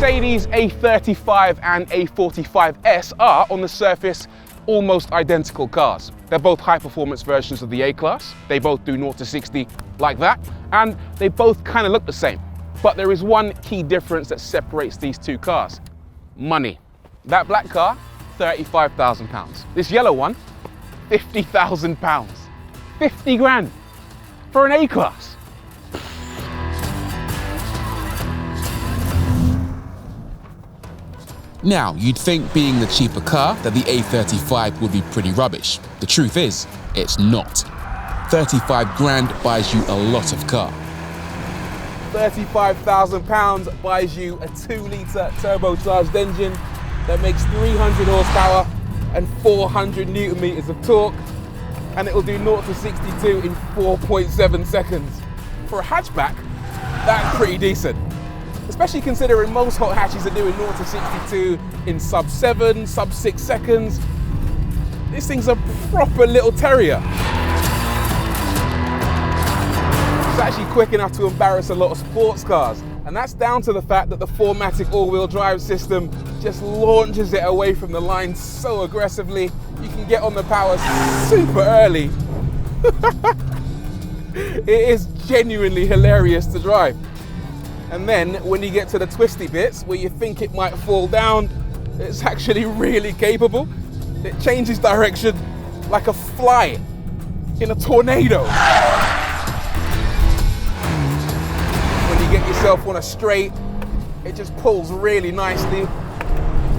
Mercedes A35 and A45S are, on the surface, almost identical cars. They're both high-performance versions of the A-Class. They both do 0 to 60 like that, and they both kind of look the same. But there is one key difference that separates these two cars. Money. That black car, £35,000. This yellow one, £50,000. 50 grand for an A-Class. Now, you'd think being the cheaper car that the A35 would be pretty rubbish. The truth is, it's not. 35 grand buys you a lot of car. £35,000 buys you a 2-litre turbocharged engine that makes 300 horsepower and 400 newton meters of torque, and it will do 0 to 62 in 4.7 seconds. For a hatchback, that's pretty decent. Especially considering most hot hatches are doing 0 to 62 in sub 7, sub 6 seconds. This thing's a proper little terrier. It's actually quick enough to embarrass a lot of sports cars. And that's down to the fact that the 4MATIC all-wheel drive system just launches it away from the line so aggressively. You can get on the power super early. It is genuinely hilarious to drive. And then when you get to the twisty bits where you think it might fall down, it's actually really capable. It changes direction like a fly in a tornado. When you get yourself on a straight, it just pulls really nicely.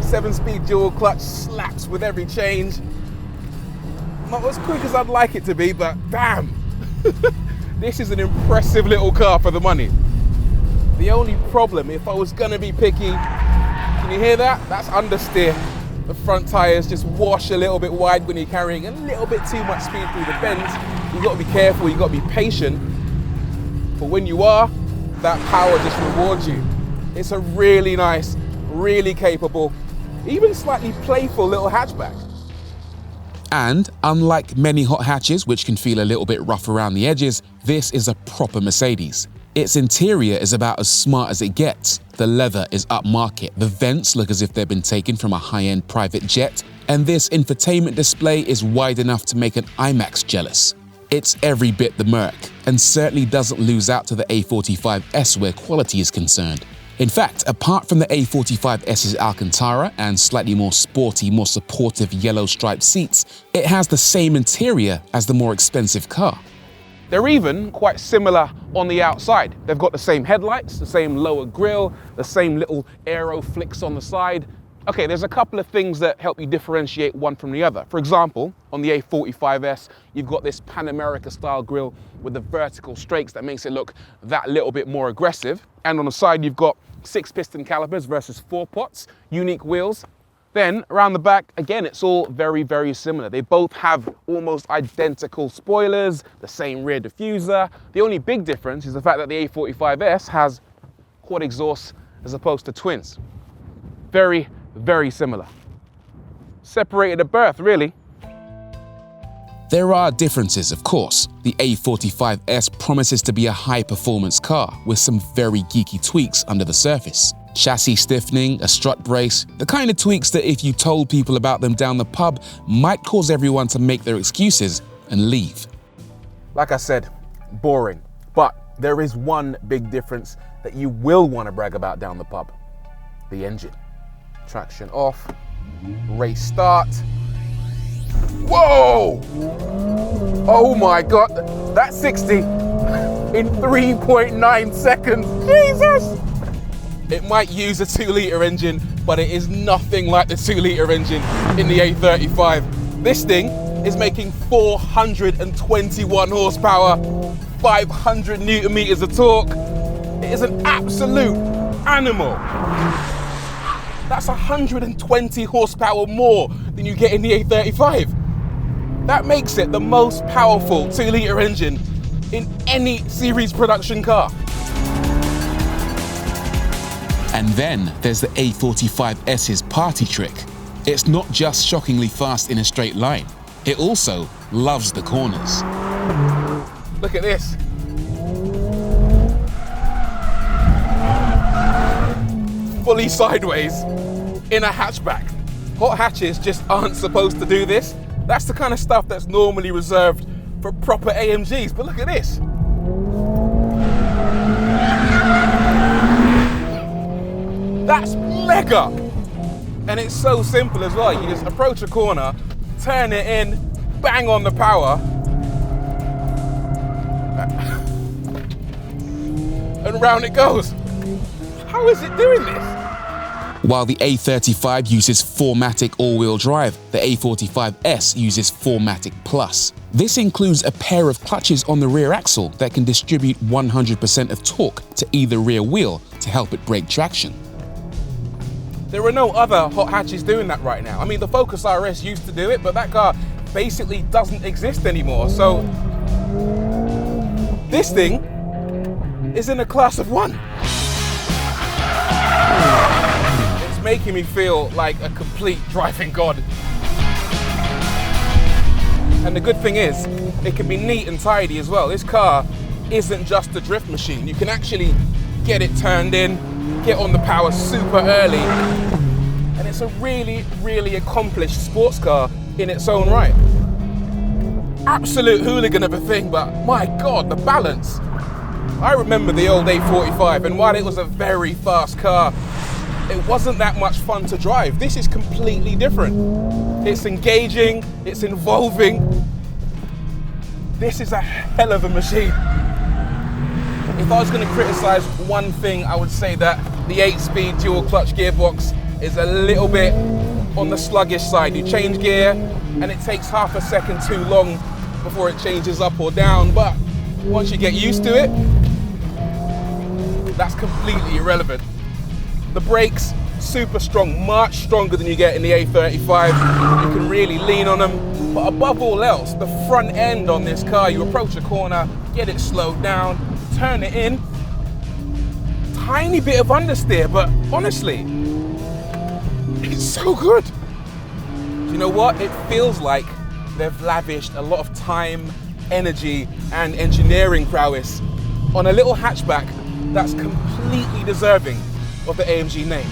7-speed dual clutch slaps with every change. Not as quick as I'd like it to be, but damn. This is an impressive little car for the money. The only problem, if I was gonna be picky, can you hear that? That's understeer. The front tires just wash a little bit wide when you're carrying a little bit too much speed through the bends. You've got to be careful, you've got to be patient. But when you are, that power just rewards you. It's a really nice, really capable, even slightly playful little hatchback. And unlike many hot hatches, which can feel a little bit rough around the edges, this is a proper Mercedes. Its interior is about as smart as it gets. The leather is upmarket, the vents look as if they've been taken from a high-end private jet, and this infotainment display is wide enough to make an IMAX jealous. It's every bit the Merc, and certainly doesn't lose out to the A45S where quality is concerned. In fact, apart from the A45S's Alcantara and slightly more sporty, more supportive yellow striped seats, it has the same interior as the more expensive car. They're even quite similar on the outside. They've got the same headlights, the same lower grille, the same little aero flicks on the side. Okay, there's a couple of things that help you differentiate one from the other. For example, on the A45S, you've got this Pan America style grille with the vertical strakes that makes it look that little bit more aggressive. And on the side, you've got 6-piston calipers versus 4 pots, unique wheels. Then around the back, again, it's all very, very similar. They both have almost identical spoilers, the same rear diffuser. The only big difference is the fact that the A45S has quad exhausts as opposed to twins. Very, very similar. Separated at birth, really. There are differences, of course. The A45S promises to be a high-performance car with some very geeky tweaks under the surface. Chassis stiffening, a strut brace, the kind of tweaks that if you told people about them down the pub might cause everyone to make their excuses and leave. Like I said, boring. But there is one big difference that you will want to brag about down the pub. The engine. Traction off, race start. Whoa! Oh my God, that's 60 in 3.9 seconds. Jesus! It might use a 2-litre engine, but it is nothing like the 2-litre engine in the A35. This thing is making 421 horsepower, 500 newton meters of torque. It is an absolute animal. That's 120 horsepower more than you get in the A35. That makes it the most powerful 2-litre engine in any series production car. And then there's the A45S's party trick. It's not just shockingly fast in a straight line, it also loves the corners. Look at this. fully sideways in a hatchback. Hot hatches just aren't supposed to do this. That's the kind of stuff that's normally reserved for proper AMGs, but look at this. That's mega! And it's so simple as well. You just approach a corner, turn it in, bang on the power, and round it goes. How is it doing this? While the A35 uses 4MATIC all-wheel drive, the A45S uses 4MATIC Plus. This includes a pair of clutches on the rear axle that can distribute 100% of torque to either rear wheel to help it break traction. There are no other hot hatches doing that right now. I mean, the Focus RS used to do it, but that car basically doesn't exist anymore. So this thing is in a class of one. It's making me feel like a complete driving god. And the good thing is, it can be neat and tidy as well. This car isn't just a drift machine. You can actually get it turned in, get on the power super early, and it's a really, really accomplished sports car in its own right. Absolute hooligan of a thing, but my God, the balance. I remember the old A45, and while it was a very fast car, it wasn't that much fun to drive. This is completely different. It's engaging, it's involving. This is a hell of a machine. If I was going to criticize one thing, I would say that the 8-speed dual clutch gearbox is a little bit on the sluggish side. You change gear and it takes half a second too long before it changes up or down, but once you get used to it, that's completely irrelevant. The brakes, super strong, much stronger than you get in the A35. You can really lean on them, but above all else, the front end on this car, you approach a corner, get it slowed down, turn it in, tiny bit of understeer, but honestly, it's so good. You know what? It feels like they've lavished a lot of time, energy, and engineering prowess on a little hatchback that's completely deserving of the AMG name.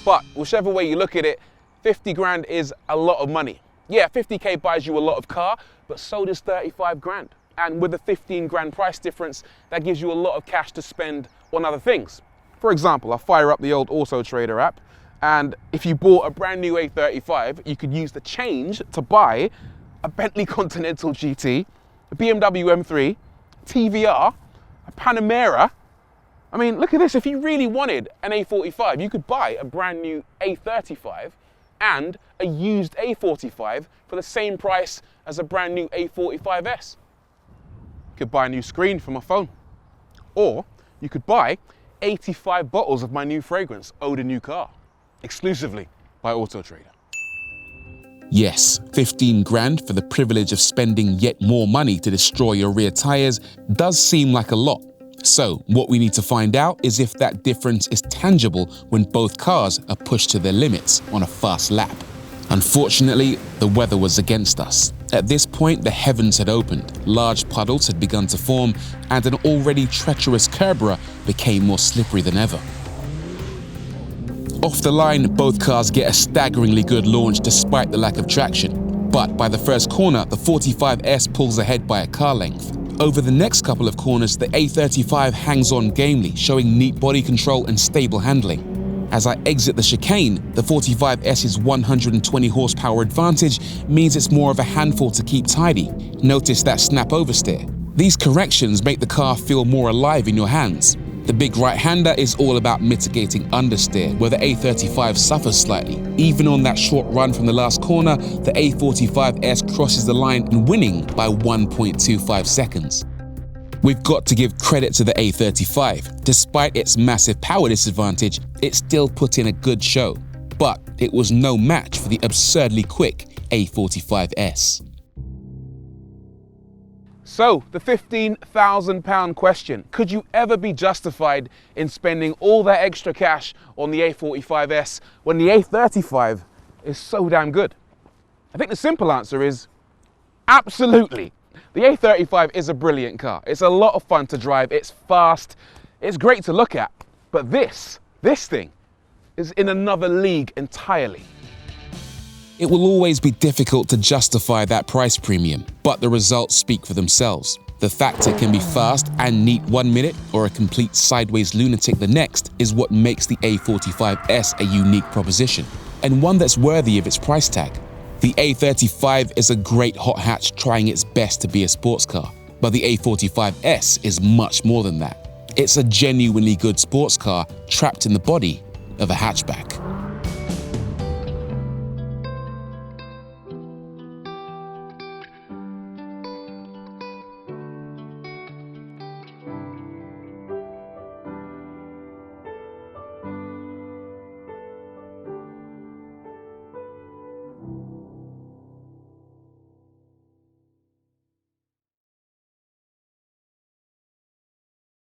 But whichever way you look at it, 50 grand is a lot of money. Yeah, 50K buys you a lot of car, but so does 35 grand. And with a 15 grand price difference, that gives you a lot of cash to spend on other things. For example, I'll fire up the old Auto Trader app, and if you bought a brand new A35, you could use the change to buy a Bentley Continental GT, a BMW M3, TVR, a Panamera. I mean, look at this. If you really wanted an A45, you could buy a brand new A35 and a used A45 for the same price as a brand new A45S. You could buy a new screen for my phone. Or you could buy 85 bottles of my new fragrance, Ode a New Car, exclusively by Auto Trader. Yes, 15 grand for the privilege of spending yet more money to destroy your rear tires does seem like a lot. So what we need to find out is if that difference is tangible when both cars are pushed to their limits on a fast lap. Unfortunately, the weather was against us. At this point, the heavens had opened, large puddles had begun to form, and an already treacherous Kerberer became more slippery than ever. Off the line, both cars get a staggeringly good launch despite the lack of traction. But by the first corner, the 45S pulls ahead by a car length. Over the next couple of corners, the A35 hangs on gamely, showing neat body control and stable handling. As I exit the chicane, the 45S's 120 horsepower advantage means it's more of a handful to keep tidy. Notice that snap oversteer. These corrections make the car feel more alive in your hands. The big right-hander is all about mitigating understeer, where the A35 suffers slightly. Even on that short run from the last corner, the A45S crosses the line and winning by 1.25 seconds. We've got to give credit to the A35. Despite its massive power disadvantage, it still put in a good show. But it was no match for the absurdly quick A45S. So, the £15,000 question. Could you ever be justified in spending all that extra cash on the A45S when the A35 is so damn good? I think the simple answer is absolutely. The A35 is a brilliant car. It's a lot of fun to drive, it's fast, it's great to look at. But this thing is in another league entirely. It will always be difficult to justify that price premium, but the results speak for themselves. The fact it can be fast and neat 1 minute or a complete sideways lunatic the next is what makes the A45S a unique proposition, and one that's worthy of its price tag. The A35 is a great hot hatch trying its best to be a sports car, but the A45S is much more than that. It's a genuinely good sports car trapped in the body of a hatchback.